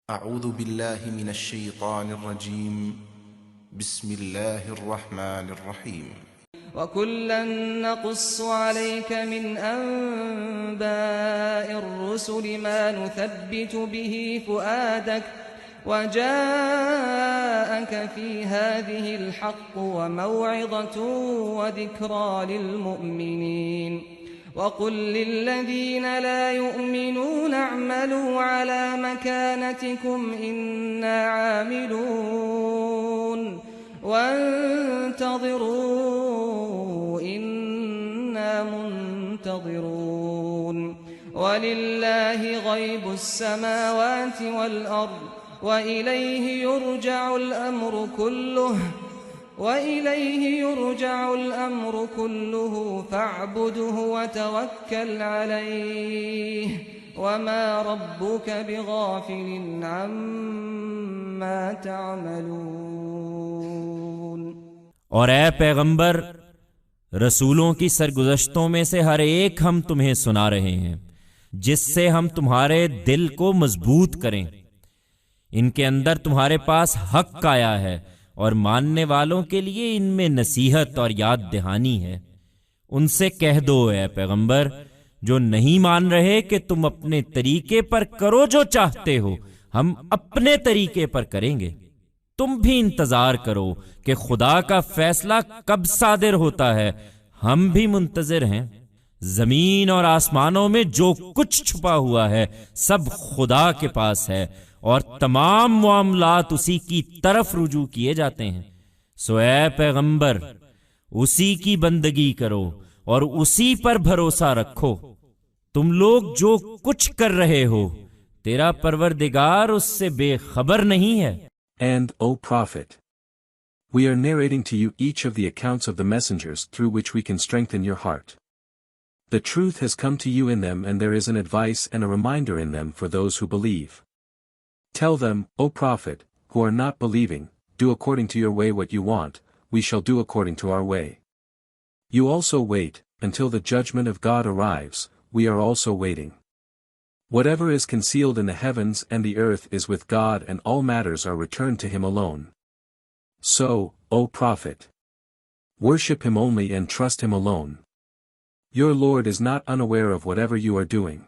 أعوذ بالله من الشيطان الرجيم. بسم الله الرحمن الرحيم. وكلا نقص عليك من أنباء الرسل ما نثبت به فؤادك وجاءك في هذه الحق وموعظة وذكرى للمؤمنين وقل للذين لا يؤمنون اعملوا على مكانتكم إنا عاملون وانتظروا إنا منتظرون ولله غيب السماوات والأرض وإليه يرجع الأمر كله فاعبده وتوكل عليه وما ربك بغافل عما تعملون۔ اور اے پیغمبر، رسولوں کی سرگزشتوں میں سے ہر ایک ہم تمہیں سنا رہے ہیں جس سے ہم تمہارے دل کو مضبوط کریں۔ ان کے اندر تمہارے پاس حق آیا ہے اور ماننے والوں کے لیے ان میں نصیحت اور یاد دہانی ہے۔ ان سے کہہ دو اے پیغمبر جو نہیں مان رہے کہ تم اپنے طریقے پر کرو جو چاہتے ہو، ہم اپنے طریقے پر کریں گے۔ تم بھی انتظار کرو کہ خدا کا فیصلہ کب صادر ہوتا ہے، ہم بھی منتظر ہیں۔ زمین اور آسمانوں میں جو کچھ چھپا ہوا ہے سب خدا کے پاس ہے اور تمام معاملات اسی کی طرف رجوع کیے جاتے ہیں۔ سو اے پیغمبر اسی کی بندگی کرو اور اسی پر بھروسہ رکھو۔ تم لوگ جو کچھ کر رہے ہو تیرا پروردگار اس سے بے خبر نہیں ہے۔ And, O Prophet, we are narrating to you each of the accounts of the messengers through which we can strengthen your heart. The truth has come to you in them and there is an advice and a reminder in them for those who believe. Tell them, O Prophet, who are not believing, do according to your way what you want, we shall do according to our way. You also wait, until the judgment of God arrives, we are also waiting. Whatever is concealed in the heavens and the earth is with God and all matters are returned to Him alone. So, O Prophet, worship Him only and trust Him alone. Your Lord is not unaware of whatever you are doing.